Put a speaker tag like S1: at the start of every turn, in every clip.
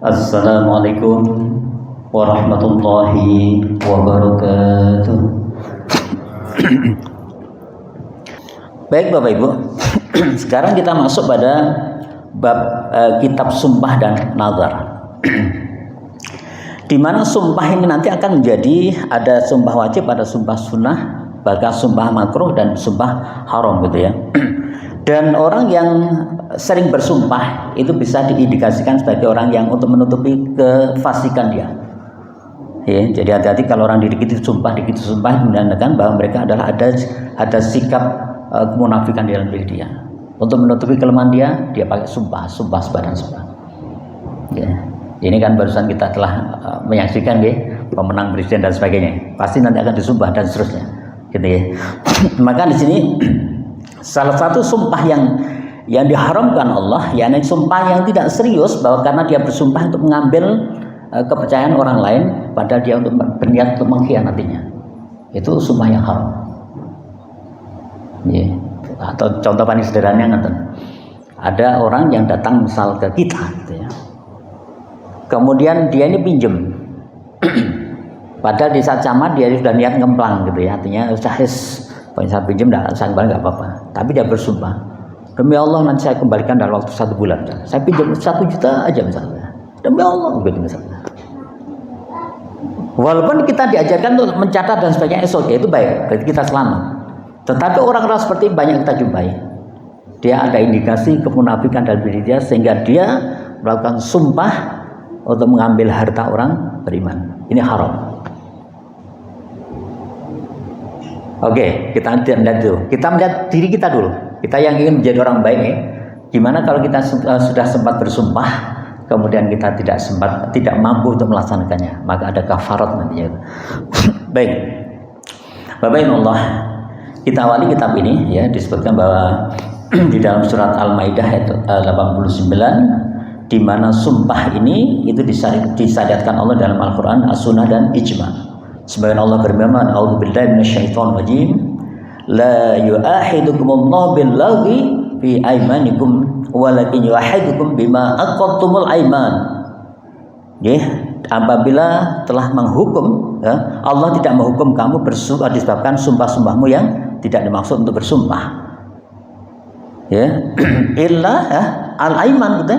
S1: Assalamualaikum warahmatullahi wabarakatuh. Baik Bapak Ibu, sekarang kita masuk pada bab kitab sumpah dan nazar. Di mana sumpah ini nanti akan menjadi ada sumpah wajib, ada sumpah sunnah, bahkan sumpah makruh dan sumpah haram gitu ya. Dan orang yang sering bersumpah itu bisa diindikasikan sebagai orang yang untuk menutupi kefasikan dia. Ya, jadi hati-hati kalau orang dikit sumpah menandakan bahwa mereka adalah ada sikap kemunafikan di dalam diri dia. Untuk menutupi kelemahan dia pakai sumpah sebadan sumpah. Ya. Ini kan barusan kita telah menyaksikan ya, pemenang presiden dan sebagainya. Pasti nanti akan disumpah dan seterusnya. Gitu ya. Maka di sini salah satu sumpah yang diharamkan Allah, yakni sumpah yang tidak serius, bahwa karena dia bersumpah untuk mengambil kepercayaan orang lain, padahal dia untuk berniat untuk mengkhianatinya. Itu sumpah yang haram. Ya. Atau contoh paling sederhananya ngerti. Ada orang yang datang misal ke kita, gitu ya. Kemudian dia ini pinjem. Padahal di saat camat dia sudah niat ngemplang gitu ya, artinya saya pinjam nggak apa-apa. Tapi dia bersumpah, demi Allah nanti saya kembalikan dalam waktu 1 bulan. Saya pinjam 1 juta aja misalnya, demi Allah gitu misalnya. Walaupun kita diajarkan untuk mencatat dan sebagainya, itu baik, berarti kita selamat. Tetapi orang-orang seperti banyak kita jumpai, dia ada indikasi kemunafikan dalam diri dia sehingga dia melakukan sumpah untuk mengambil harta orang beriman. Ini haram. Oke, kita lihat dulu. Kita melihat diri kita dulu. Kita yang ingin menjadi orang baik ya. Gimana kalau kita sudah sempat bersumpah, kemudian kita tidak mampu untuk melaksanakannya, maka ada kafarat nantinya. Baik, Bapak Ibu Allah, kita awali kitab ini ya, disebutkan bahwa di dalam surat Al-Maidah ayat 89, di mana sumpah ini itu disyariatkan Allah dalam Al-Quran, As-Sunnah dan Ijma. Sebagian Allah berfirman, "A'udzubillahi minasyaitonir rajim. La yu'ahidukumullahu bil-lagwi fi aymanikum walakin yu'ahidukum bima aqadtumul aiman." Ya, apabila telah menghukum, ya, Allah tidak menghukum kamu bersumpah disebabkan sumpah-sumpahmu yang tidak dimaksud untuk bersumpah. Ya, illa ya, al-aiman gitu.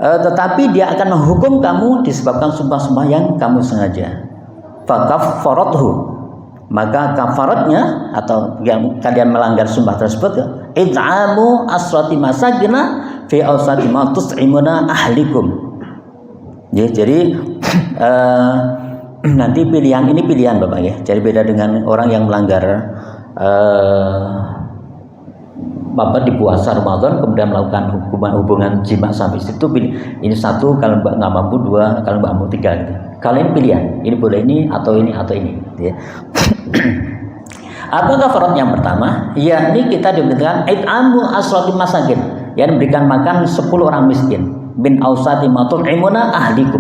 S1: Tetapi dia akan menghukum kamu disebabkan sumpah-sumpah yang kamu sengaja. Fakaffarathu, maka kafaratnya atau yang kalian melanggar sumpah tersebut, id'amu asrati masakina fi awsati ma tus'imuna ahlikum. Ya, jadi nanti pilihan ini pilihan Bapak ya. Jadi beda dengan orang yang melanggar di puasa Ramadan kemudian melakukan hubungan jima sampai situ. Ini 1, kalau nggak mampu 2, kalau nggak mampu 3 gitu. Kalau ini pilihan, ini boleh ini atau ini atau ini ya. Apa kafarat yang pertama? Yakni kita diberikan it'amu asrati masakin, yang memberikan makan 10 orang miskin, bin ausati matul imuna ahlikum.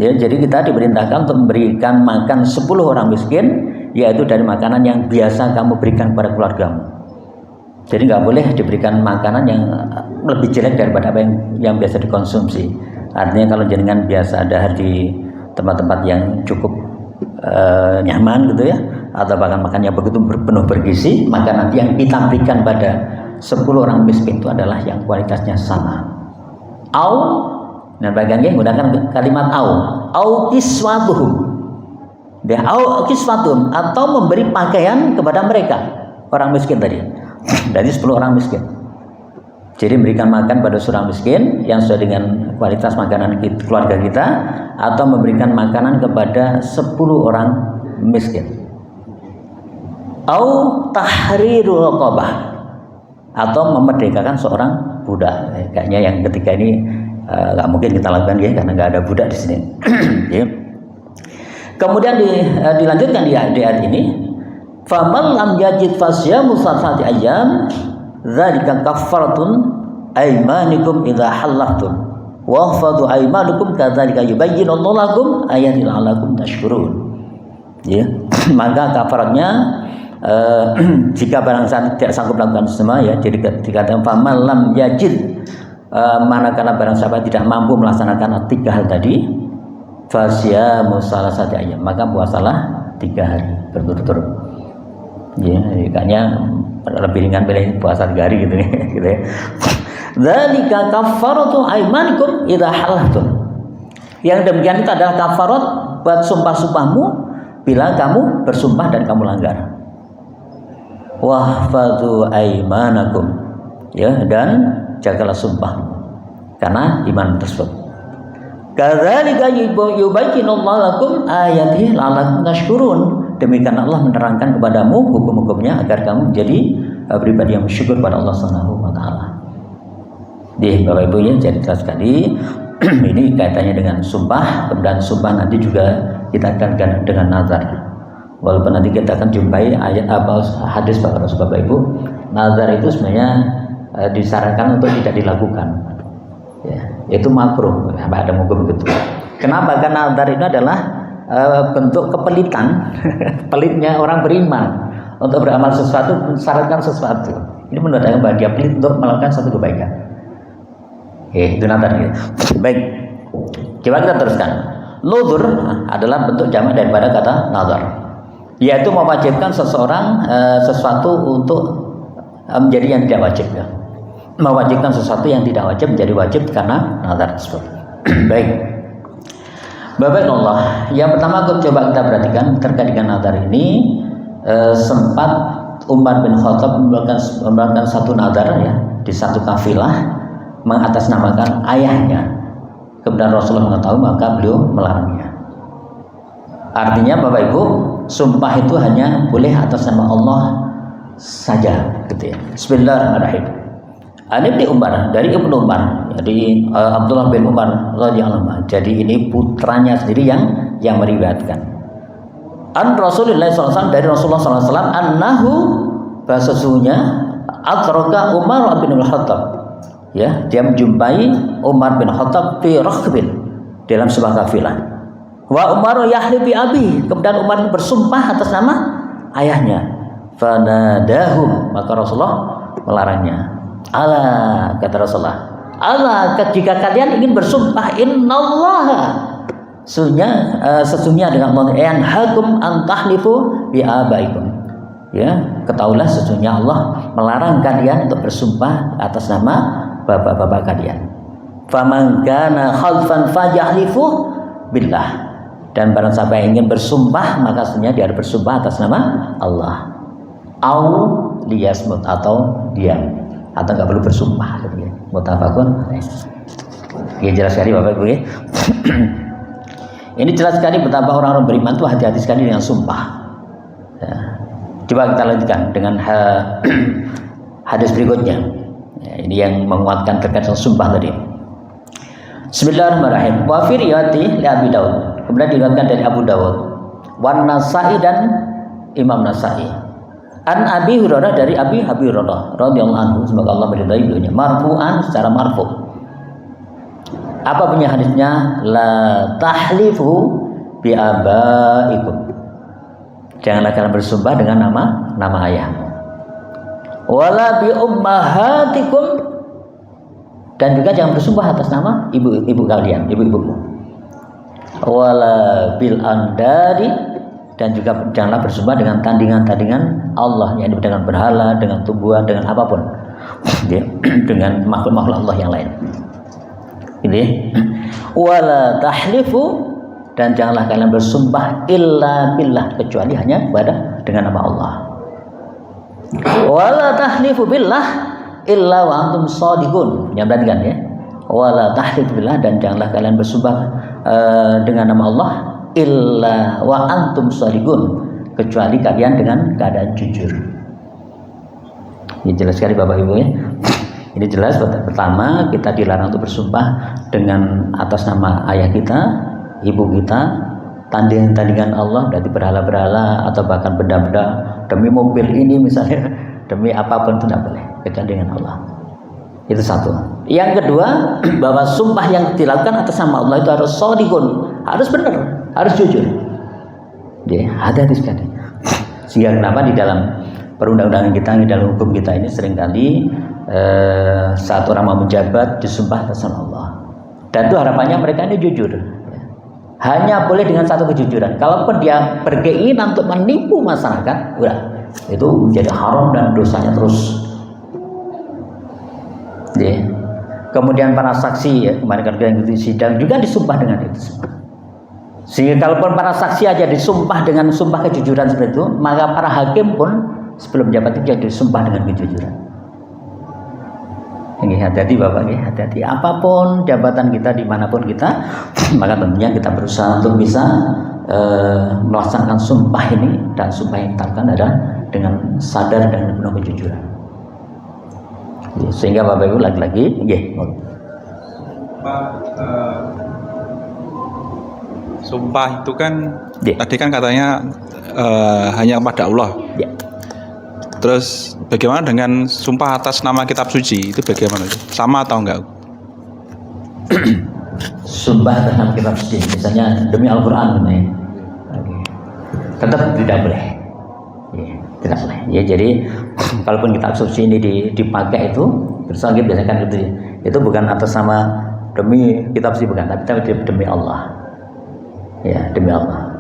S1: Ya, jadi kita diperintahkan untuk memberikan makan 10 orang miskin, yaitu dari makanan yang biasa kamu berikan kepada keluargamu. Jadi nggak boleh diberikan makanan yang lebih jelek daripada apa yang biasa dikonsumsi. Artinya kalau jenengan biasa ada di tempat-tempat yang cukup nyaman gitu ya, atau bahkan makannya begitu penuh bergizi, maka nanti yang kita berikan pada 10 orang miskin itu adalah yang kualitasnya sama. Au, nah bagiannya menggunakan kalimat au kiswatuhum. Dia au kiswatuhum, atau memberi pakaian kepada mereka orang miskin tadi. Dari 10 orang miskin. Jadi memberikan makan pada seorang miskin yang sesuai dengan kualitas makanan keluarga kita, atau memberikan makanan kepada 10 orang miskin. Au tahriru raqabah, atau memerdekakan seorang budak. Kayaknya yang ketiga ini nggak mungkin kita lakukan ya, karena nggak ada budak di sini. Ya. Kemudian dilanjutkan di ayat ini, faman lam yajid fasyamu salasati ayyam dzalika kaffaratun aymanikum idza halaftum wa khfadu aymanukum kadzalika yubayyinullahu lakum ayatil la'allakum tashkurun. Ya, maka kafaratnya jika barang tidak sanggup melakukan semua ya, jadi dikatakan faman lam yajid manakala barang siapa tidak mampu melaksanakan 3 hal tadi, fasyamu salasati ayyam, maka puasalah 3 hari berturut-turut. Ya, kayaknya lebih ringan pilih puasa 3 hari gitu ya. Dzalika kafaratu aymanikum idza halaftum. Yang demikian itu adalah kafarat buat sumpah-sumpahmu bila kamu bersumpah dan kamu langgar. Wahfadzu aymanakum, ya, dan jagalah sumpah karena iman tersebut. Kadzalika yubayyinullahu lakum ayatihi la'allakum tashkurun. Demikian Allah menerangkan kepadamu hukum-hukumnya agar kamu menjadi pribadi yang bersyukur pada Allah Subhanahu wa taala. Bapak Ibu ya, jadi jelas sekali ini kaitannya dengan sumpah, kemudian sumpah nanti juga kita akan dengan nazar. Walaupun nanti kita akan jumpai ayat hadis Bapak Ibu, nazar itu sebenarnya disarankan untuk tidak dilakukan. Ya, itu makruh, ada hukum begitu. Kenapa? Karena nazar itu adalah bentuk kepelitan, pelitnya orang beriman untuk beramal sesuatu, mensyaratkan sesuatu. Ini menandakan bahwa dia pelit untuk melakukan satu kebaikan. Itu nazar. Baik, coba kita teruskan. Nuzur adalah bentuk jamak daripada kata nazar, yaitu mewajibkan seseorang sesuatu untuk menjadi yang tidak wajib, ya. Mewajibkan sesuatu yang tidak wajib menjadi wajib karena nazar tersebut. Baik, Bapak Allah, yang pertama coba kita perhatikan terkait dengan nazar ini. Sempat Umar bin Khattab membuatkan satu nazar, ya, di satu kafilah mengatasnamakan ayahnya. Kemudian Rasulullah mengetahui, maka beliau melarangnya. Artinya Bapak Ibu, sumpah itu hanya boleh atas nama Allah saja, gitu ya. Bismillahirrahmanirrahim. Ibnu Umar, dari Ibnu Umar, jadi Abdullah bin Umar radhiyallahu anhu. Jadi ini putranya sendiri yang meriwayatkan. An Rasulullah SAW, dari Rasulullah SAW, annahu, bahasa sesungguhnya atraka Umar bin Khattab. Ya, dia menjumpai Umar bin Khattab fi rakhbin, dalam sebuah kafilah. Wa Umar yahli bi abi, kemudian Umar bersumpah atas nama ayahnya. Fanadahum, maka Rasulullah melarangnya. Allah, kata Rasulullah, Allah, jika kalian ingin bersumpah, innallaha, sesungguhnya dengan Allah, yanhakum an tahlifu bi abaikum. Ya, ketahuilah sesungguhnya Allah melarang kalian untuk bersumpah atas nama bapak-bapak kalian. Faman kana khalfan fajahlifu billah, dan barang siapa yang ingin bersumpah maka sesungguhnya dia harus bersumpah atas nama Allah. Au liyasmut, atau diam, atau nggak perlu bersumpah. Mutafaqun. Ya, jelas sekali Bapak Ibu ya. Ini jelas sekali betapa orang-orang beriman itu hati-hati sekali dengan sumpah. Ya. Coba kita lanjutkan dengan hadis berikutnya. Ya, ini yang menguatkan terkait dengan sumpah tadi. Bismillahirrahmanirrahim. Wa fi riwayati li Abi Daud, kemudian diriwayatkan dari Abu Dawud, wan Nasa'i, dan Imam Nasa'i. An Abi Hurairah, dari Abi Hurairah radhiyallahu anhu, semoga Allah meridai beliau, marfu'an, secara marfu'. Apa punya hadisnya? La tahlifu bi abaikum, janganlah kalian bersumpah dengan nama ayahmu. Wala bi ummahatikum, dan juga jangan bersumpah atas nama ibu kalian, ibu-ibumu. Wala bil andadi, dan juga janganlah bersumpah dengan tandingan-tandingan Allah, yang dengan berhala, dengan tumbuhan, dengan apapun, dengan makhluk-makhluk Allah yang lain. Ini wala tahlifu, dan janganlah kalian bersumpah illa billah, kecuali hanya dengan nama Allah. Wala tahlifu billah illa wa antum shadiqun, perhatikan ya. Wala tahlifu billah, dan janganlah kalian bersumpah dengan nama Allah illa wa antum shadiqun, kecuali kalian dengan keadaan jujur. Ini jelas sekali Bapak Ibu ya. Ini jelas, pertama kita dilarang untuk bersumpah dengan atas nama ayah kita, ibu kita, tandingan-tandingan Allah, dari berhala-berhala atau bahkan benda-benda, demi mobil ini misalnya, demi apapun itu tidak boleh, kecuali dengan Allah. Itu satu. Yang kedua, bahwa sumpah yang dilakukan atas nama Allah itu harus shadiqun, harus benar, harus jujur. Hati-hati sekali. Sehingga kenapa di dalam perundang-undangan kita di dalam hukum kita ini seringkali saat orang mau menjabat disumpah atas nama Allah. Dan itu harapannya mereka ini jujur. Hanya boleh dengan satu kejujuran. Kalaupun dia berkeinginan untuk menipu masyarakat, udah itu menjadi haram dan dosanya terus. Ya. Kemudian para saksi ya, kemarin kan di sidang juga disumpah dengan itu. Sehingga kalaupun para saksi aja disumpah dengan sumpah kejujuran seperti itu, maka para hakim pun sebelum jabat itu jadi disumpah dengan kejujuran. Ini hati-hati Bapak, ya, hati-hati. Apapun jabatan kita dimanapun kita, maka tentunya kita berusaha untuk bisa melaksanakan sumpah ini, dan sumpah yang ditetapkan adalah dengan sadar dan penuh kejujuran. Sehingga Bapak Ibu lagi-lagi,
S2: Pak, sumpah itu kan tadi kan katanya hanya kepada Allah.
S1: Ya.
S2: Terus bagaimana dengan sumpah atas nama kitab suci, itu bagaimana? Sama atau enggak?
S1: Sumpah atas nama kitab suci, misalnya demi Al-Quran, tetap tidak boleh. Ya, tidak boleh. Ya, jadi kalaupun kitab suci ini dipakai itu, terus biasanya kan itu bukan atas nama demi kitab suci, bukan, tapi demi Allah. Ya, demi Allah.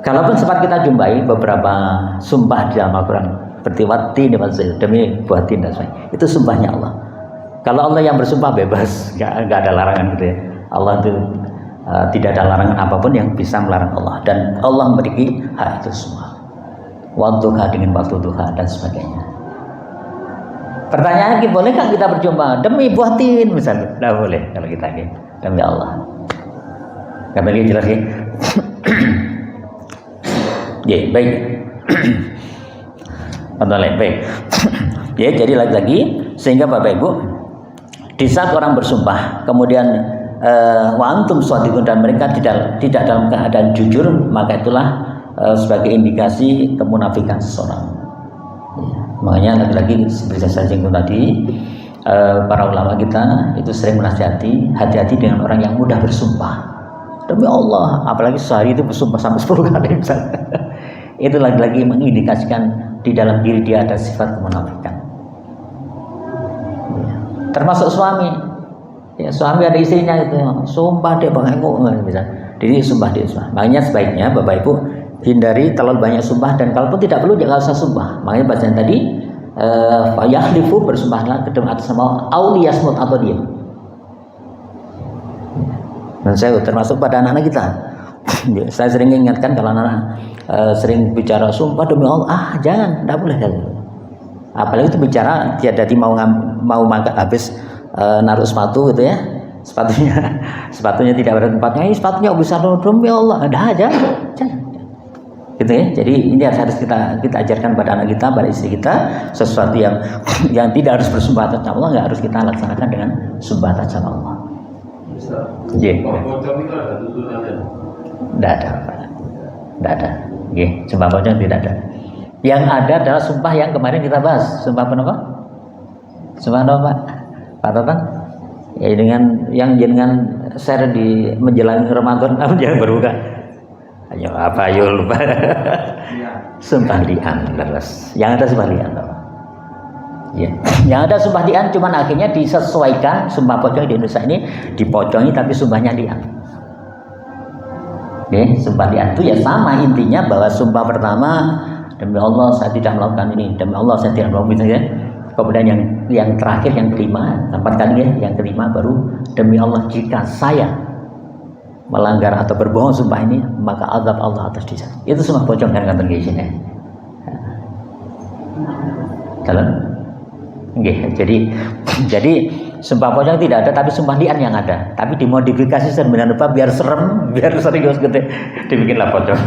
S1: Kalaupun sempat kita jumpai beberapa sumpah di dalam Al-Quran, seperti wati demi buatin dan sebagainya, itu sumpahnya Allah. Kalau Allah yang bersumpah bebas, nggak ada larangan gitu ya. Allah itu tidak ada larangan apapun yang bisa melarang Allah, dan Allah memiliki hak itu semua. Waktu dengan waktu duha dan sebagainya. Pertanyaannya, bolehkah kita berjumpa demi buatin misalnya? Tidak boleh kalau kita ini demi Allah. Kembali jelas ya. Ya, baik. Baik. Ya, jadi lagi-lagi sehingga Bapak Ibu di saat orang bersumpah kemudian wa antum shadiqun dan mereka tidak dalam keadaan jujur, maka itulah sebagai indikasi kemunafikan seseorang. Ya, makanya lagi-lagi seperti saya singgung tadi, para ulama kita itu sering menasihati hati-hati dengan orang yang mudah bersumpah demi Allah, apalagi sehari itu bersumpah sampai 10 kali misalnya. Itu lagi-lagi mengindikasikan di dalam diri dia ada sifat kemunafikan. Ya. Termasuk suami. Ya, suami ada istrinya itu sumpah dia bangku misalnya. Jadi sumpah dia sumpah. Makanya sebaiknya Bapak Ibu hindari terlalu banyak sumpah, dan kalaupun tidak perlu jangan usah sumpah. Makanya bacaan tadi yahlifu, bersumpahlah kedua atas nama auliyasmut atau diam. Dan saya termasuk pada anak-anak kita. Saya sering ingatkan kalau anak-anak sering bicara sumpah demi Allah, jangan, tidak boleh. Apalagi itu bicara dia tadi mau makan habis naruh sepatu gitu ya, sepatunya tidak pada tempatnya, ini sepatunya besar demi Allah, jangan. Gitu ya. Jadi ini harus kita ajarkan pada anak kita, pada istri kita, sesuatu yang tidak harus bersumpah atas nama Allah, nggak harus kita laksanakan dengan sumpah atas nama Allah. Tidak ada. Sumpah pocong tidak ada. Yang ada adalah sumpah yang kemarin kita bahas. Sumpah apa? Sumpah apa, Pak Tatang? Ya, dengan share di menjelang Ramadan, jangan berbuka. Ayo lupa. Sumpah li'an terus. Yang ada sumpah li'an. Ya. Yang ada sumpah li'an cuman akhirnya disesuaikan. Sumpah pocong di Indonesia ini dipocongi tapi sumpahnya li'an. Oke, sumpah li'an itu ya sama intinya, bahwa sumpah pertama demi Allah saya tidak melakukan ini, demi Allah saya tidak melakukan ini. Kemudian yang terakhir, yang kelima, 4 kali ya, yang kelima baru demi Allah jika saya melanggar atau berbohong sumpah ini, maka azab Allah atas diri. Itu sumpah pocong kan kata ya. Jalan. Jadi sumpah pocong tidak ada, tapi sumpah li'an yang ada. Tapi dimodifikasi sedemikian rupa biar serem, biar serius gitu. Dibikinlah pocong.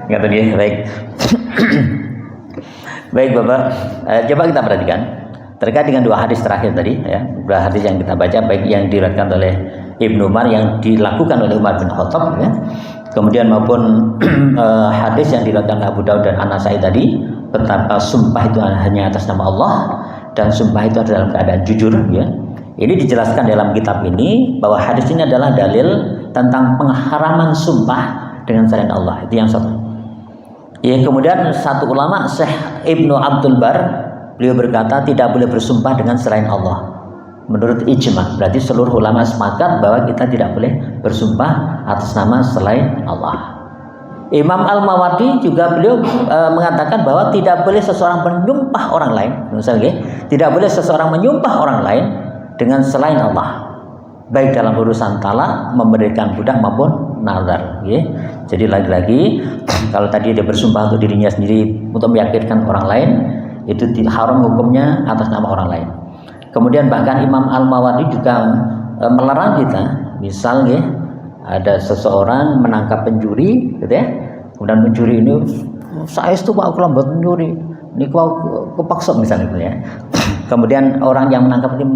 S1: Nggak dia baik. Baik Bapak, coba kita perhatikan terkait dengan 2 hadis terakhir tadi ya. 2 hadis yang kita baca, baik yang diriwayatkan oleh Ibnu Umar, yang dilakukan oleh Umar bin Khattab ya. Kemudian maupun hadis yang diriwayatkan Abu Daud dan An-Nasai tadi, betapa sumpah itu hanya atas nama Allah dan sumpah itu adalah dalam keadaan jujur ya. Ini dijelaskan dalam kitab ini bahwa hadis ini adalah dalil tentang pengharaman sumpah dengan selain Allah. Itu yang satu. Ya, kemudian satu ulama Syekh Ibnu Abdul Bar, beliau berkata tidak boleh bersumpah dengan selain Allah. Menurut ijma, berarti seluruh ulama sepakat bahwa kita tidak boleh bersumpah atas nama selain Allah. Imam Al-Mawardi juga beliau mengatakan bahwa tidak boleh seseorang menyumpah orang lain, misalnya, tidak boleh seseorang menyumpah orang lain dengan selain Allah, baik dalam urusan talak, memberikan budak maupun nazar. Ya. Jadi lagi-lagi kalau tadi dia bersumpah untuk dirinya sendiri untuk meyakinkan orang lain, itu haram hukumnya atas nama orang lain. Kemudian bahkan Imam Al-Mawardi juga melarang kita, misalnya ada seseorang menangkap pencuri, gitu ya. Kemudian pencuri ini saya itu Pak kalau buat pencuri, ini kepaksa misalnya gitu ya. Kemudian orang yang menangkap ini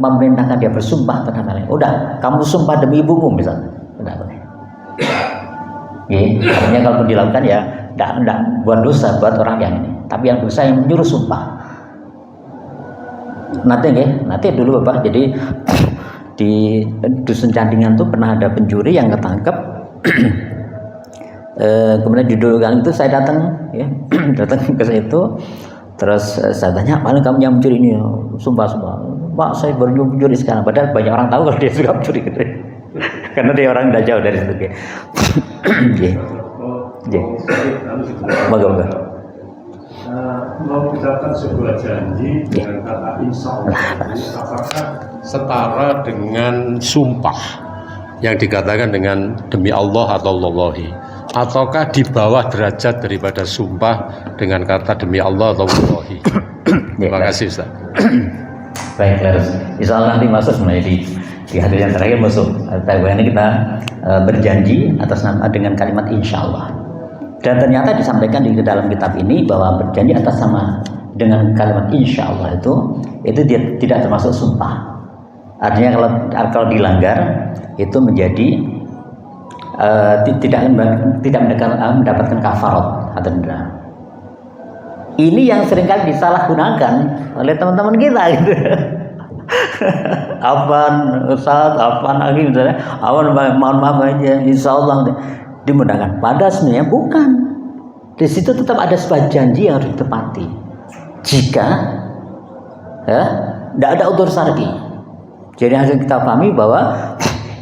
S1: memerintahkan dia bersumpah terhadap lain. Udah, kamu sumpah demi ibumu misalnya, tidak boleh. Ya, artinya kalau dilakukan ya tidak buat dosa buat orang yang ini, tapi yang dosa yang menyuruh sumpah. Nanti dulu Bapak, jadi di dusun Candingan tuh pernah ada pencuri yang ketangkep. Kemudian di dulu kali itu saya datang, ya, datang ke situ, terus saya tanya, mana kamu yang mencuri ini? Sumpah, Pak, saya baru mencuri sekarang. Padahal banyak orang tahu kalau dia suka mencuri gitu. Karena dia orang udah jauh dari situ. Moga-moga.
S3: Mengucapkan sebuah janji dengan kata insya Allah, apakah setara dengan sumpah yang dikatakan dengan demi Allah atau wallahi, ataukah di bawah derajat daripada sumpah dengan kata demi Allah atau wallahi? Terima kasih Ustaz.
S1: Baik, insya Allah nanti masuk sebenarnya di hadis yang terakhir masuk. Ini kita berjanji atas nama dengan kalimat insya Allah. Dan ternyata disampaikan di dalam kitab ini bahwa berjanji atas nama dengan kalimat insya Allah itu dia tidak termasuk sumpah. Artinya kalau dilanggar itu menjadi tidak mendapatkan kafarat atau denda. Ini yang seringkali disalahgunakan oleh teman-teman kita gitu. Afwan Ustaz, afwan lagi misalnya, afwan mohon maaf aja, insya Allah dimudahkan. Padahal sebenarnya bukan. Di situ tetap ada sebuah janji yang harus ditepati. Jika tidak ada udzur syar'i. Jadi harus kita pahami bahwa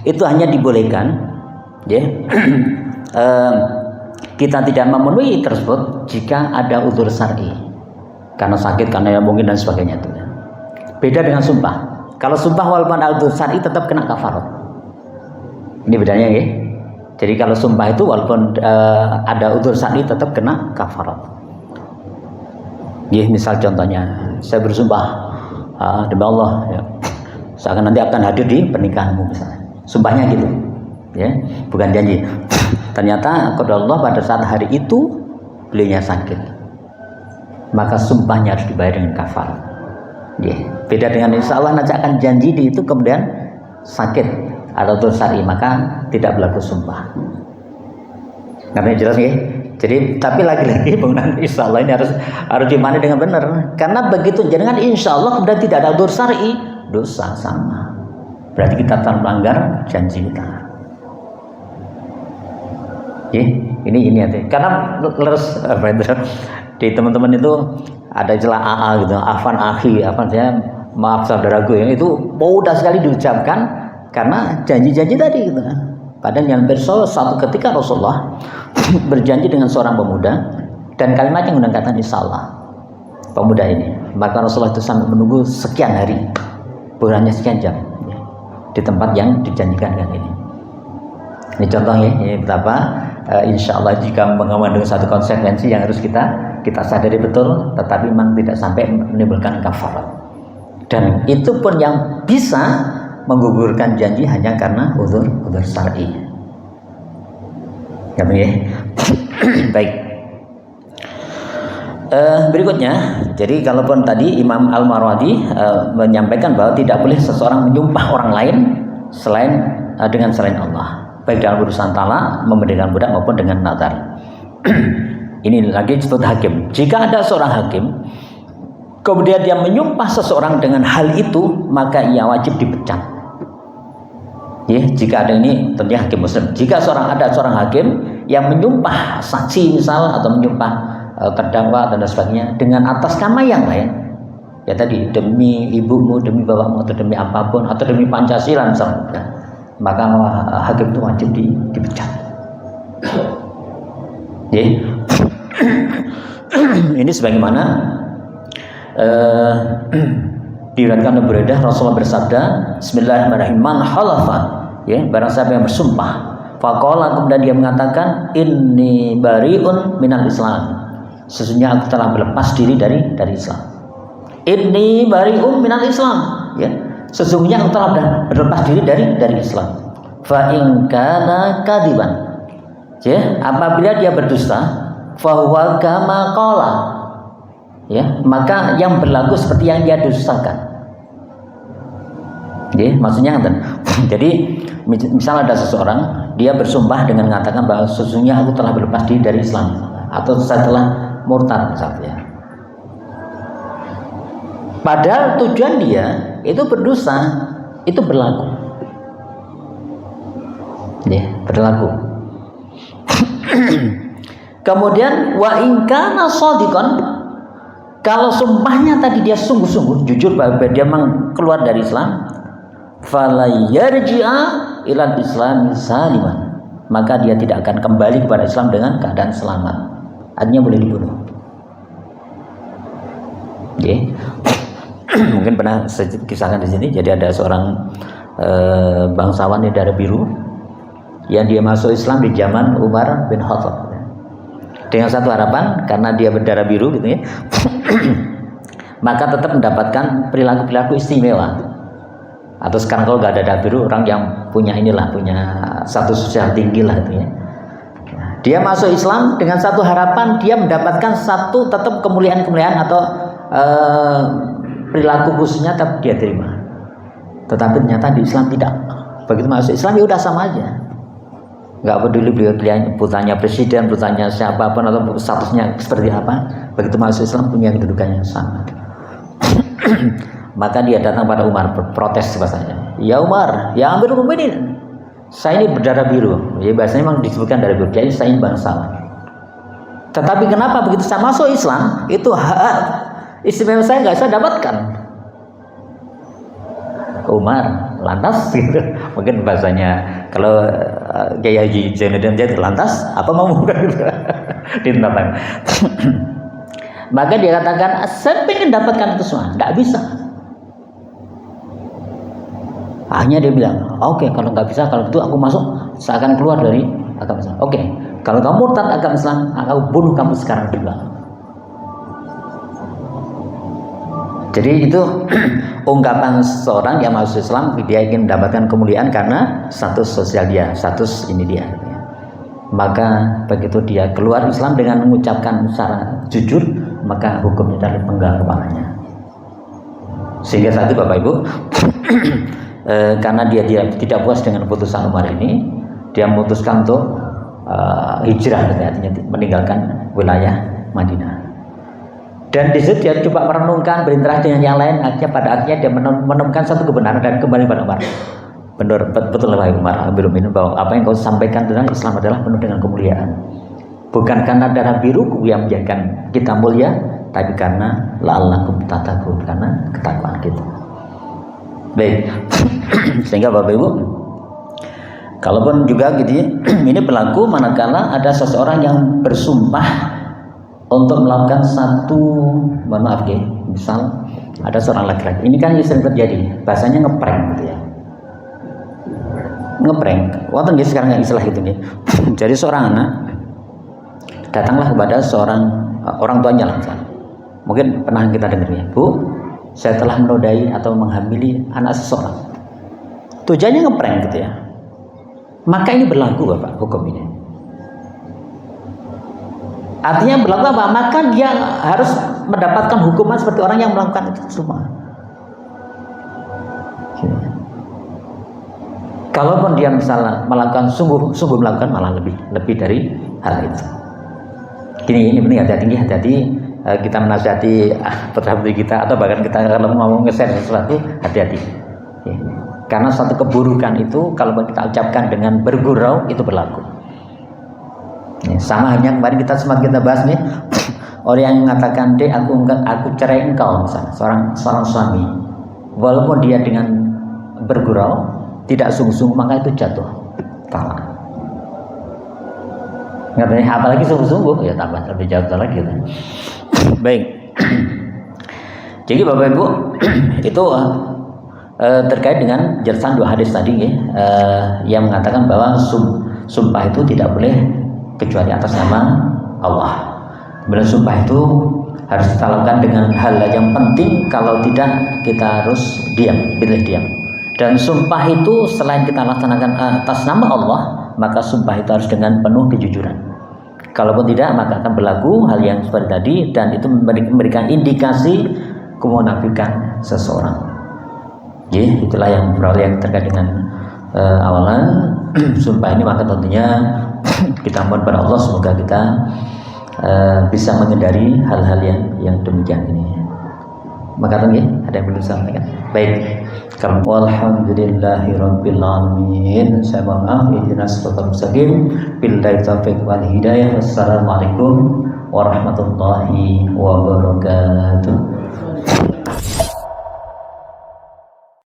S1: itu hanya dibolehkan, ya. Kita tidak memenuhi tersebut jika ada udzur syar'i. Karena sakit, karena yang mungkin dan sebagainya itu. Beda dengan sumpah. Kalau sumpah walaupun ada udzur syar'i tetap kena kafarat. Ini bedanya ya. Jadi kalau sumpah itu walaupun ada udzur syar'i tetap kena kafarat. Ya, misal contohnya saya bersumpah demi Allah, ya, saya nanti akan hadir di pernikahanmu misalnya. Sumpahnya gitu. Ya, bukan janji. Ternyata qadar Allah pada saat hari itu beliaunya sakit. Maka sumpahnya harus dibayar dengan kafarat. Ya, beda dengan insya Allah nanti akan janji di itu kemudian sakit atau udzur syar'i maka tidak berlaku sumpah. Namanya jelas ya. Jadi tapi lagi-lagi penggunaan insya Allah ini harus dimana dengan benar. Karena begitu jangan insya Allah kemudian tidak ada udzur syar'i, dosa sama. Berarti kita telah melanggar janji kita. Ya, ini ya. Karena terus di teman-teman itu ada istilah AA gitu, afan akhi, afan saya maaf saudaraku, yang itu mudah sekali diucapkan karena janji-janji tadi gitu kan. Padahal yang suatu ketika Rasulullah berjanji dengan seorang pemuda dan kalimatnya menggunakan insyaallah pemuda ini, maka Rasulullah itu sampai menunggu sekian hari, bukan hanya sekian jam, ya, di tempat yang dijanjikan dengan ini. Ini contohnya ya, betapa insyaallah jika mengandung satu konsekuensi yang harus kita sadari betul, tetapi memang tidak sampai menimbulkan kafarat. Dan itu pun yang bisa menggugurkan janji hanya karena udzur syar'i. Ya, baik. Berikutnya, jadi kalaupun tadi Imam Al-Mawardi menyampaikan bahwa tidak boleh seseorang menyumpah orang lain dengan selain Allah, baik dalam urusan talak, memberikan budak maupun dengan nazar. Ini lagi disebut hakim. Jika ada seorang hakim kemudian dia menyumpah seseorang dengan hal itu, maka ia wajib dipecat. Ya, jika ada ini tentunya hakim muslim. Jika ada seorang hakim yang menyumpah saksi misal atau menyumpah terdakwa dan sebagainya dengan atas nama yang lain, ya tadi demi ibumu, demi bapakmu, atau demi apapun, atau demi Pancasila misalnya, maka hakim itu wajib dipecat. Ya. Ini sebagaimana diriwayatkan oleh Buraidah, Rasulullah bersabda, Bismillahirrahmanirrahim, man halafa, ya, barang siapa yang bersumpah, faqala, kemudian dia mengatakan, inni bariun minal Islam, sesungguhnya aku telah berlepas diri dari Islam. Inni bariun minal Islam, ya, sesungguhnya aku telah berlepas diri dari Islam. Fa in kana kadiban, ya, apabila dia berdusta, fa huwa kama qala, ya, maka yang berlaku seperti yang dia dustakan. Ya, maksudnya jadi misal ada seseorang dia bersumpah dengan mengatakan bahwa sesungguhnya aku telah berlepas diri dari Islam atau saya telah murtad misalnya. Padahal tujuan dia itu berdosa, itu berlaku. Ya, berlaku. Kemudian wa in kana shadiqan, kalau sumpahnya tadi dia sungguh-sungguh jujur bahwa dia memang keluar dari Islam, fala yarji'a ilal Islam saliman, maka dia tidak akan kembali kepada Islam dengan keadaan selamat. Artinya boleh dibunuh. Okay. Mungkin pernah saya kisahkan di sini. Jadi ada seorang bangsawan di Darah Biru yang dia masuk Islam di zaman Umar bin Khattab dengan satu harapan, karena dia berdarah biru gitu ya, maka tetap mendapatkan perilaku istimewa. Atau sekarang kalau nggak ada darah biru, orang yang punya status sosial tinggi lah gitu ya. Dia masuk Islam dengan satu harapan, dia mendapatkan satu tetap kemuliaan atau perilaku khususnya tetap dia terima. Tetapi ternyata di Islam tidak. Begitu masuk Islam ya udah sama aja. Nggak peduli beliau putranya presiden, putranya siapapun atau statusnya seperti apa, begitu masuk Islam punya kedudukan yang sama. Maka dia datang pada Umar protes bahasanya, ya Umar, ya Amirul Mukminin, saya ini berdarah biru, ya bahasanya memang disebutkan darah biru, jadi saya ini bangsawan. Tetapi kenapa begitu saya masuk Islam, itu hak istimewa saya nggak saya dapatkan. Umar, lantas gitu. Mungkin bahasanya kalau Kiai Haji Zainuddin jadi lantas apa mau gitu. Ditentang. Maka dia katakan, saya ingin dapatkan itu semua, tidak bisa. Akhirnya dia bilang, oke, kalau nggak bisa, kalau itu aku masuk, saya akan keluar dari agama Islam. Oke, kalau kamu murtad agama Islam, aku bunuh kamu sekarang juga. Jadi itu ungkapan seorang yang masuk Islam, dia ingin mendapatkan kemuliaan karena status sosial dia, status ini dia. Maka begitu dia keluar Islam dengan mengucapkan secara jujur, maka hukumnya dari penggal kepalanya. Sehingga saat itu Bapak Ibu, karena dia tidak puas dengan putusan Umar ini, dia memutuskan untuk hijrah, artinya meninggalkan wilayah Madinah. Dan di situ dia coba merenungkan, berinteraksi dengan yang lain, akhirnya dia menemukan satu kebenaran dan kembali pada Umar. Benar, betul wahai Umar, Amirul Mukminin, bahwa apa yang kau sampaikan tentang Islam adalah penuh dengan kemuliaan. Bukan karena darah biruku yang menjadikan kita mulia, tapi karena la'allakum tattaqun, karena ketakwaan kita. Baik, sehingga Bapak Ibu, kalaupun juga gitu ya, ini berlaku manakala ada seseorang yang bersumpah untuk melakukan satu, mohon maaf ya, misal ada seorang laki-laki, ini kan sering terjadi, bahasanya ngeprank gitu ya, ngeprank, waktu ini sekarang yang istilah gitu nih. Jadi seorang anak datanglah kepada seorang orang tuanya lah, misalnya. Mungkin pernah kita dengar ya, Bu, saya telah menodai atau menghamili anak seseorang. Tujuannya ngeprank gitu ya. Maka ini berlaku Bapak hukum ini. Artinya berlaku apa? Maka dia harus mendapatkan hukuman seperti orang yang melakukan itu semua. Kalaupun dia misalnya melakukan sungguh melakukan, malah lebih dari hal itu. Ini penting, hati-hati kita menasihati putra-putri kita, atau bahkan kita kalau mau nge-share sesuatu, hati-hati. Karena suatu keburukan itu kalau kita ucapkan dengan bergurau itu berlaku. Ya, sama halnya kemarin sempat kita bahas nih, orang yang mengatakan dek aku cerai engkau, misalnya seorang suami, walaupun dia dengan bergurau tidak sungguh-sungguh, maka itu jatuh talak. Katanya apalagi sungguh-sungguh, ya tambah lebih jatuh lagi. Baik. Jadi Bapak Ibu itu terkait dengan jersan 2 hadis tadi ya, yang mengatakan bahwa sumpah itu tidak boleh kecuali atas nama Allah. Kemudian sumpah itu harus kita lakukan dengan hal yang penting, kalau tidak kita harus pilih diam. Dan sumpah itu selain kita laksanakan atas nama Allah, maka sumpah itu harus dengan penuh kejujuran. Kalaupun tidak, maka akan berlaku hal yang seperti tadi, dan itu memberikan indikasi kemunafikan seseorang. Ya, itulah yang terkait dengan awalan sumpah ini. Maka tentunya kita mohon kepada Allah semoga kita bisa menghindari hal-hal yang demikian ini. Maka ada yang belum sampaikan. Baik. Walhamdulillahirabbil alamin. Saya mohon maaf, ihdinas siratal mustaqim. Billahi taufiq wal hidayah. Wassalamualaikum warahmatullahi wabarakatuh.